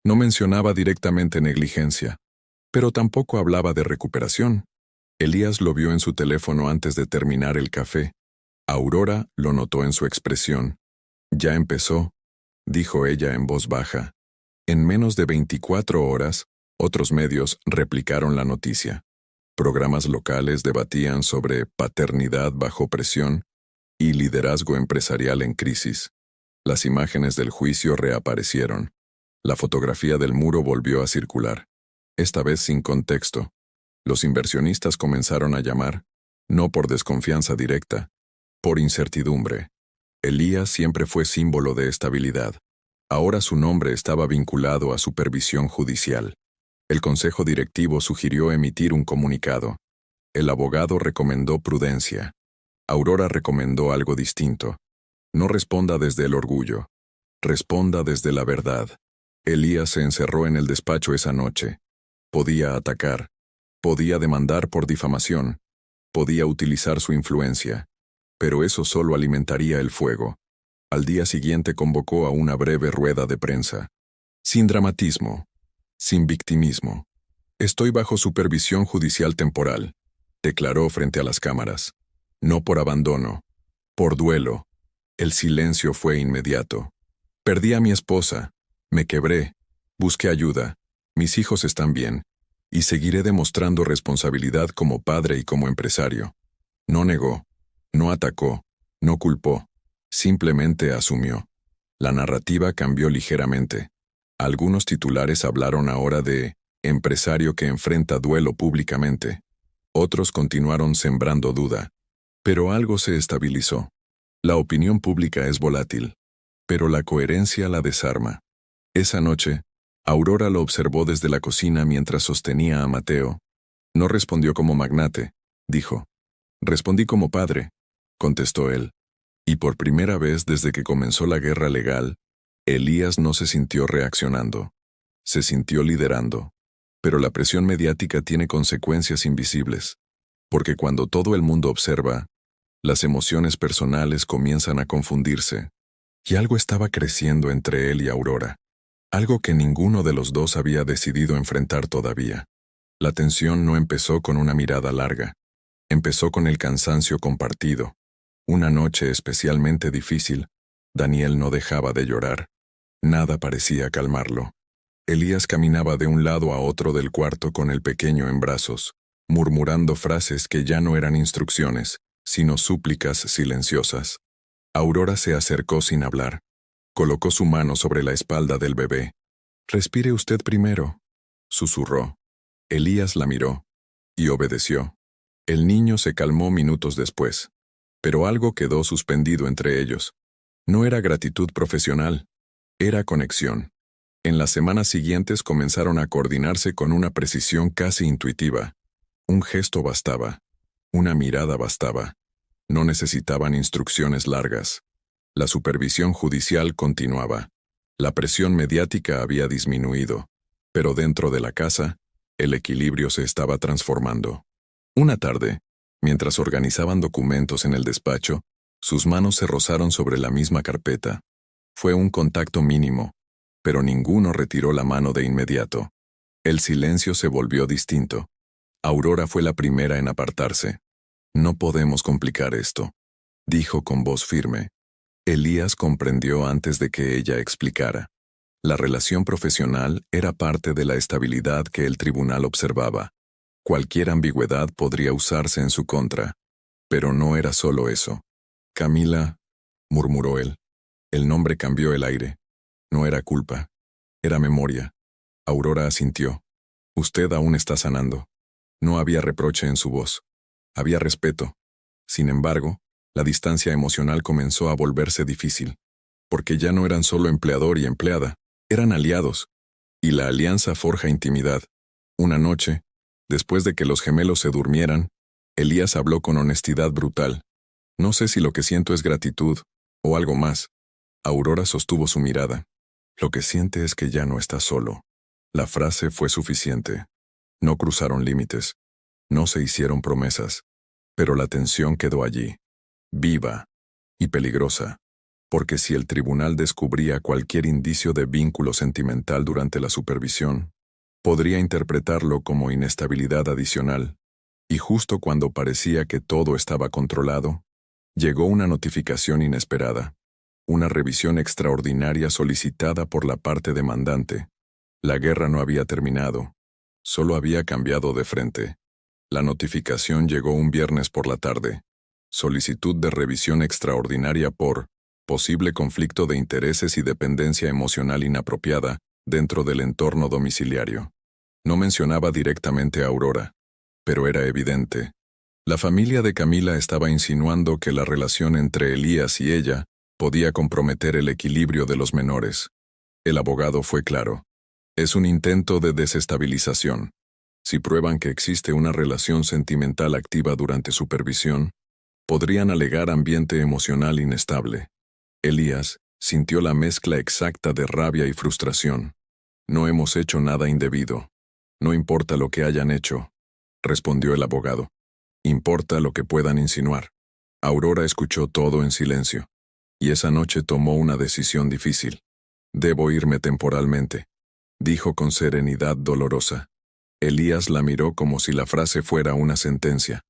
No mencionaba directamente negligencia, pero tampoco hablaba de recuperación. Elías lo vio en su teléfono antes de terminar el café. Aurora lo notó en su expresión. «Ya empezó», dijo ella en voz baja. En menos de 24 horas, otros medios replicaron la noticia. Programas locales debatían sobre paternidad bajo presión y liderazgo empresarial en crisis. Las imágenes del juicio reaparecieron. La fotografía del muro volvió a circular, esta vez sin contexto. Los inversionistas comenzaron a llamar, no por desconfianza directa, por incertidumbre. Elías siempre fue símbolo de estabilidad. Ahora su nombre estaba vinculado a supervisión judicial. El consejo directivo sugirió emitir un comunicado. El abogado recomendó prudencia. Aurora recomendó algo distinto. No responda desde el orgullo. Responda desde la verdad. Elías se encerró en el despacho esa noche. Podía atacar. Podía demandar por difamación. Podía utilizar su influencia. Pero eso solo alimentaría el fuego. Al día siguiente convocó a una breve rueda de prensa. Sin dramatismo. Sin victimismo. «Estoy bajo supervisión judicial temporal», declaró frente a las cámaras. No por abandono. Por duelo. El silencio fue inmediato. «Perdí a mi esposa. Me quebré. Busqué ayuda. Mis hijos están bien. Y seguiré demostrando responsabilidad como padre y como empresario». No negó. No atacó. No culpó. Simplemente asumió. La narrativa cambió ligeramente. Algunos titulares hablaron ahora de «empresario que enfrenta duelo públicamente». Otros continuaron sembrando duda. Pero algo se estabilizó. La opinión pública es volátil, pero la coherencia la desarma. Esa noche, Aurora lo observó desde la cocina mientras sostenía a Mateo. «No respondió como magnate», dijo. «Respondí como padre», contestó él. Y por primera vez desde que comenzó la guerra legal, Elías no se sintió reaccionando. Se sintió liderando. Pero la presión mediática tiene consecuencias invisibles. Porque cuando todo el mundo observa, las emociones personales comienzan a confundirse. Y algo estaba creciendo entre él y Aurora. Algo que ninguno de los dos había decidido enfrentar todavía. La tensión no empezó con una mirada larga. Empezó con el cansancio compartido. Una noche especialmente difícil, Daniel no dejaba de llorar. Nada parecía calmarlo. Elías caminaba de un lado a otro del cuarto con el pequeño en brazos, murmurando frases que ya no eran instrucciones, sino súplicas silenciosas. Aurora se acercó sin hablar. Colocó su mano sobre la espalda del bebé. «Respire usted primero», susurró. Elías la miró y obedeció. El niño se calmó minutos después, pero algo quedó suspendido entre ellos. No era gratitud profesional, era conexión. En las semanas siguientes comenzaron a coordinarse con una precisión casi intuitiva. Un gesto bastaba. Una mirada bastaba. No necesitaban instrucciones largas. La supervisión judicial continuaba. La presión mediática había disminuido. Pero dentro de la casa, el equilibrio se estaba transformando. Una tarde, mientras organizaban documentos en el despacho, sus manos se rozaron sobre la misma carpeta. Fue un contacto mínimo, pero ninguno retiró la mano de inmediato. El silencio se volvió distinto. Aurora fue la primera en apartarse. «No podemos complicar esto», dijo con voz firme. Elías comprendió antes de que ella explicara. La relación profesional era parte de la estabilidad que el tribunal observaba. Cualquier ambigüedad podría usarse en su contra. Pero no era solo eso. «Camila», murmuró él. El nombre cambió el aire. No era culpa. Era memoria. Aurora asintió. «Usted aún está sanando». No había reproche en su voz. Había respeto. Sin embargo, la distancia emocional comenzó a volverse difícil. Porque ya no eran solo empleador y empleada, eran aliados. Y la alianza forja intimidad. Una noche, después de que los gemelos se durmieran, Elías habló con honestidad brutal. «No sé si lo que siento es gratitud, o algo más». Aurora sostuvo su mirada. «Lo que siente es que ya no está solo». La frase fue suficiente. No cruzaron límites. No se hicieron promesas. Pero la tensión quedó allí, viva y peligrosa. Porque si el tribunal descubría cualquier indicio de vínculo sentimental durante la supervisión, podría interpretarlo como inestabilidad adicional. Y justo cuando parecía que todo estaba controlado, llegó una notificación inesperada, una revisión extraordinaria solicitada por la parte demandante. La guerra no había terminado, solo había cambiado de frente. La notificación llegó un viernes por la tarde. Solicitud de revisión extraordinaria por posible conflicto de intereses y dependencia emocional inapropiada dentro del entorno domiciliario. No mencionaba directamente a Aurora, pero era evidente. La familia de Camila estaba insinuando que la relación entre Elías y ella podía comprometer el equilibrio de los menores. El abogado fue claro. Es un intento de desestabilización. Si prueban que existe una relación sentimental activa durante supervisión, podrían alegar ambiente emocional inestable. Elías sintió la mezcla exacta de rabia y frustración. No hemos hecho nada indebido. No importa lo que hayan hecho, respondió el abogado. Importa lo que puedan insinuar. Aurora escuchó todo en silencio. Y esa noche tomó una decisión difícil. Debo irme temporalmente, dijo con serenidad dolorosa. Elías la miró como si la frase fuera una sentencia.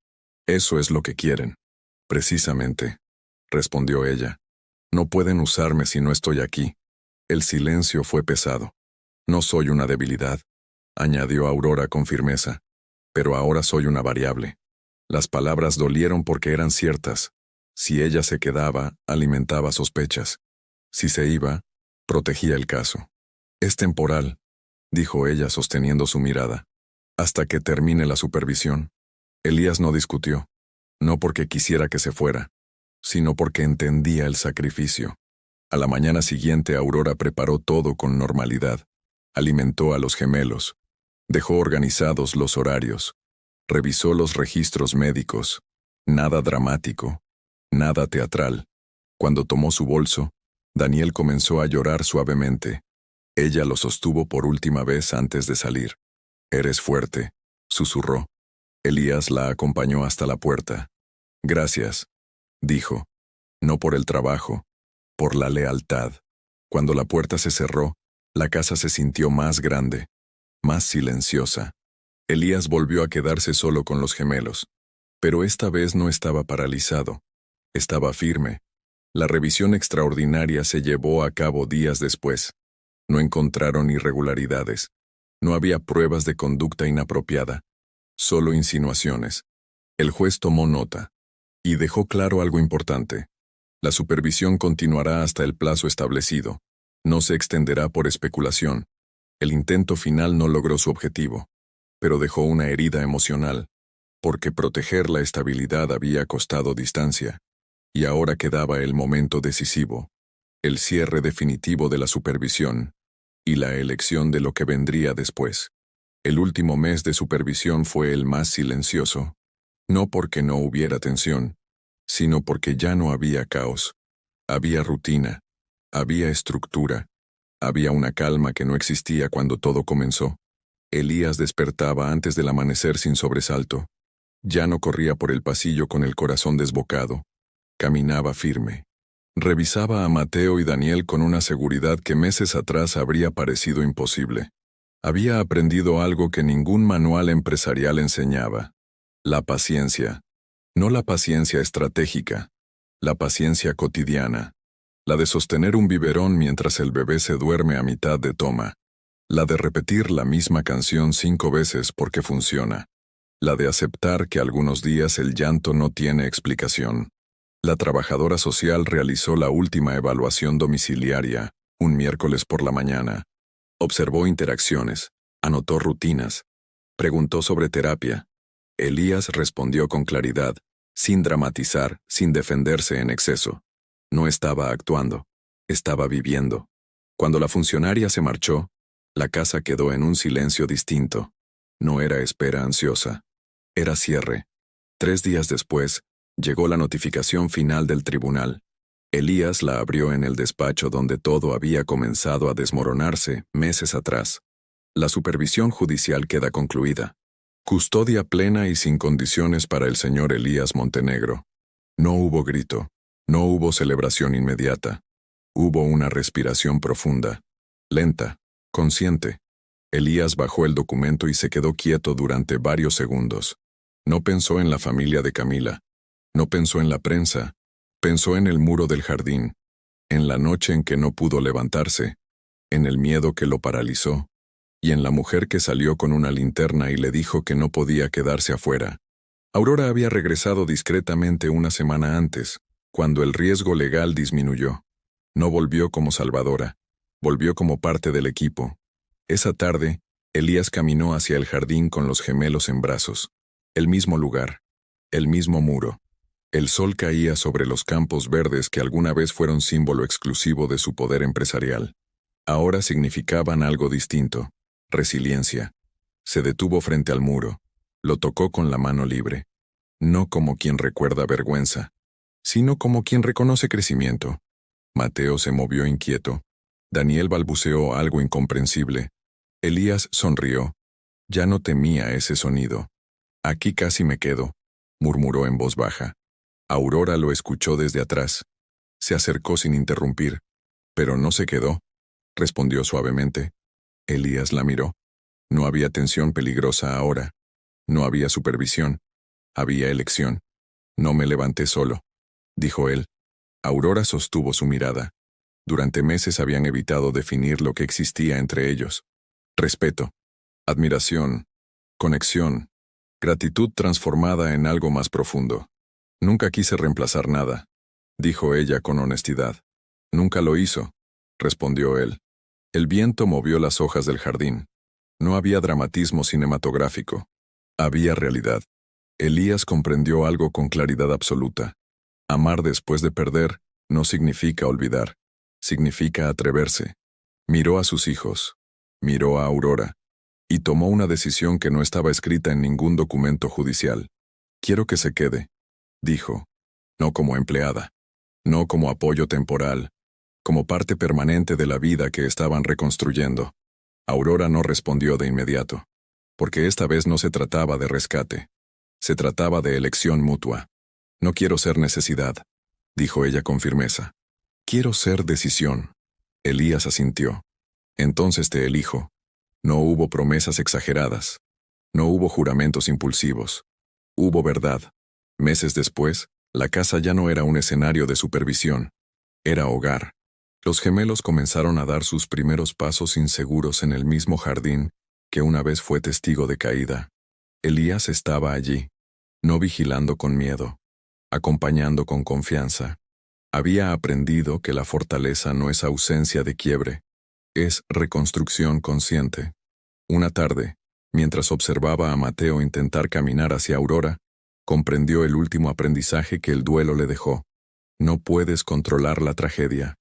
Eso es lo que quieren. Precisamente, respondió ella. No pueden usarme si no estoy aquí. El silencio fue pesado. No soy una debilidad, añadió Aurora con firmeza. Pero ahora soy una variable. Las palabras dolieron porque eran ciertas. Si ella se quedaba, alimentaba sospechas. Si se iba, protegía el caso. Es temporal, dijo ella sosteniendo su mirada. Hasta que termine la supervisión. Elías no discutió. No porque quisiera que se fuera, sino porque entendía el sacrificio. A la mañana siguiente Aurora preparó todo con normalidad. Alimentó a los gemelos. Dejó organizados los horarios. Revisó los registros médicos. Nada dramático. Nada teatral. Cuando tomó su bolso, Daniel comenzó a llorar suavemente. Ella lo sostuvo por última vez antes de salir. «Eres fuerte», susurró. Elías la acompañó hasta la puerta. «Gracias», dijo. No por el trabajo, por la lealtad. Cuando la puerta se cerró, la casa se sintió más grande, más silenciosa. Elías volvió a quedarse solo con los gemelos. Pero esta vez no estaba paralizado. Estaba firme. La revisión extraordinaria se llevó a cabo días después. No encontraron irregularidades. No había pruebas de conducta inapropiada. Solo insinuaciones. El juez tomó nota. Y dejó claro algo importante. La supervisión continuará hasta el plazo establecido. No se extenderá por especulación. El intento final no logró su objetivo, pero dejó una herida emocional, porque proteger la estabilidad había costado distancia. Y ahora quedaba el momento decisivo, el cierre definitivo de la supervisión, y la elección de lo que vendría después. El último mes de supervisión fue el más silencioso, no porque no hubiera tensión, sino porque ya no había caos. Había rutina, había estructura, había una calma que no existía cuando todo comenzó. Elías despertaba antes del amanecer sin sobresalto. Ya no corría por el pasillo con el corazón desbocado. Caminaba firme. Revisaba a Mateo y Daniel con una seguridad que meses atrás habría parecido imposible. Había aprendido algo que ningún manual empresarial enseñaba. La paciencia. No la paciencia estratégica, la paciencia cotidiana. La de sostener un biberón mientras el bebé se duerme a mitad de toma. La de repetir la misma canción 5 veces porque funciona. La de aceptar que algunos días el llanto no tiene explicación. La trabajadora social realizó la última evaluación domiciliaria, un miércoles por la mañana. Observó interacciones, anotó rutinas, preguntó sobre terapia. Elías respondió con claridad, sin dramatizar, sin defenderse en exceso. No estaba actuando, estaba viviendo. Cuando la funcionaria se marchó, la casa quedó en un silencio distinto. No era espera ansiosa, era cierre. 3 días después, llegó la notificación final del tribunal. Elías la abrió en el despacho donde todo había comenzado a desmoronarse meses atrás. La supervisión judicial queda concluida. Custodia plena y sin condiciones para el señor Elías Montenegro. No hubo grito, no hubo celebración inmediata. Hubo una respiración profunda, lenta, consciente. Elías bajó el documento y se quedó quieto durante varios segundos. No pensó en la familia de Camila. No pensó en la prensa. Pensó en el muro del jardín, en la noche en que no pudo levantarse, en el miedo que lo paralizó, y en la mujer que salió con una linterna y le dijo que no podía quedarse afuera. Aurora había regresado discretamente una semana antes, cuando el riesgo legal disminuyó. No volvió como salvadora, volvió como parte del equipo. Esa tarde, Elías caminó hacia el jardín con los gemelos en brazos. El mismo lugar, el mismo muro. El sol caía sobre los campos verdes que alguna vez fueron símbolo exclusivo de su poder empresarial. Ahora significaban algo distinto: resiliencia. Se detuvo frente al muro. Lo tocó con la mano libre. No como quien recuerda vergüenza, sino como quien reconoce crecimiento. Mateo se movió inquieto. Daniel balbuceó algo incomprensible. Elías sonrió. Ya no temía ese sonido. Aquí casi me quedo, murmuró en voz baja. Aurora lo escuchó desde atrás. Se acercó sin interrumpir. Pero no se quedó, respondió suavemente. Elías la miró. No había tensión peligrosa ahora. No había supervisión. Había elección. No me levanté solo, dijo él. Aurora sostuvo su mirada. Durante meses habían evitado definir lo que existía entre ellos. Respeto, admiración, conexión, gratitud transformada en algo más profundo. Nunca quise reemplazar nada, dijo ella con honestidad. Nunca lo hizo, respondió él. El viento movió las hojas del jardín. No había dramatismo cinematográfico. Había realidad. Elías comprendió algo con claridad absoluta. Amar después de perder no significa olvidar, significa atreverse. Miró a sus hijos, miró a Aurora, y tomó una decisión que no estaba escrita en ningún documento judicial. Quiero que se quede, dijo, no como empleada, no como apoyo temporal, como parte permanente de la vida que estaban reconstruyendo. Aurora no respondió de inmediato, porque esta vez no se trataba de rescate. Se trataba de elección mutua. No quiero ser necesidad, dijo ella con firmeza. Quiero ser decisión. Elías asintió. Entonces te elijo. No hubo promesas exageradas. No hubo juramentos impulsivos. Hubo verdad. Meses después, la casa ya no era un escenario de supervisión. Era hogar. Los gemelos comenzaron a dar sus primeros pasos inseguros en el mismo jardín que una vez fue testigo de caída. Elías estaba allí, no vigilando con miedo, acompañando con confianza. Había aprendido que la fortaleza no es ausencia de quiebre, es reconstrucción consciente. Una tarde, mientras observaba a Mateo intentar caminar hacia Aurora, comprendió el último aprendizaje que el duelo le dejó. No puedes controlar la tragedia,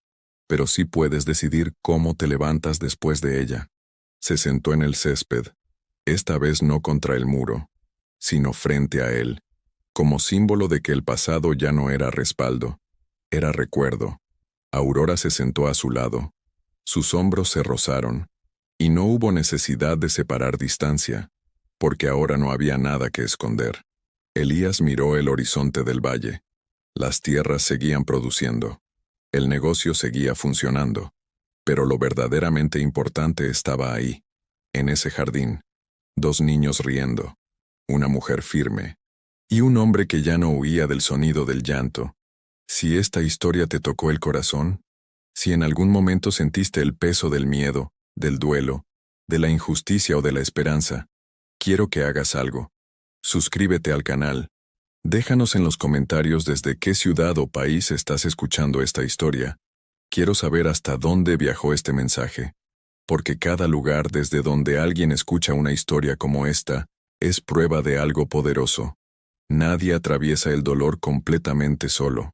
pero sí puedes decidir cómo te levantas después de ella. Se sentó en el césped, esta vez no contra el muro, sino frente a él, como símbolo de que el pasado ya no era respaldo, era recuerdo. Aurora se sentó a su lado. Sus hombros se rozaron, y no hubo necesidad de separar distancia, porque ahora no había nada que esconder. Elías miró el horizonte del valle. Las tierras seguían produciendo. El negocio seguía funcionando. Pero lo verdaderamente importante estaba ahí, en ese jardín. 2 niños riendo, una mujer firme, y un hombre que ya no huía del sonido del llanto. Si esta historia te tocó el corazón, si en algún momento sentiste el peso del miedo, del duelo, de la injusticia o de la esperanza, quiero que hagas algo. Suscríbete al canal. Déjanos en los comentarios desde qué ciudad o país estás escuchando esta historia. Quiero saber hasta dónde viajó este mensaje, porque cada lugar desde donde alguien escucha una historia como esta es prueba de algo poderoso. Nadie atraviesa el dolor completamente solo.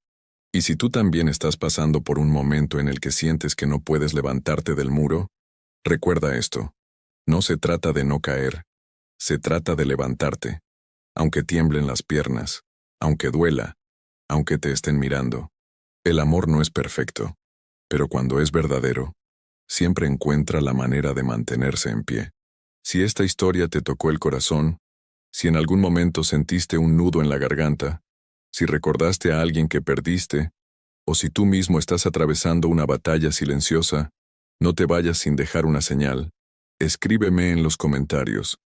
Y si tú también estás pasando por un momento en el que sientes que no puedes levantarte del muro, recuerda esto. No se trata de no caer, se trata de levantarte, aunque tiemblen las piernas, aunque duela, aunque te estén mirando. El amor no es perfecto, pero cuando es verdadero, siempre encuentra la manera de mantenerse en pie. Si esta historia te tocó el corazón, si en algún momento sentiste un nudo en la garganta, si recordaste a alguien que perdiste, o si tú mismo estás atravesando una batalla silenciosa, no te vayas sin dejar una señal. Escríbeme en los comentarios.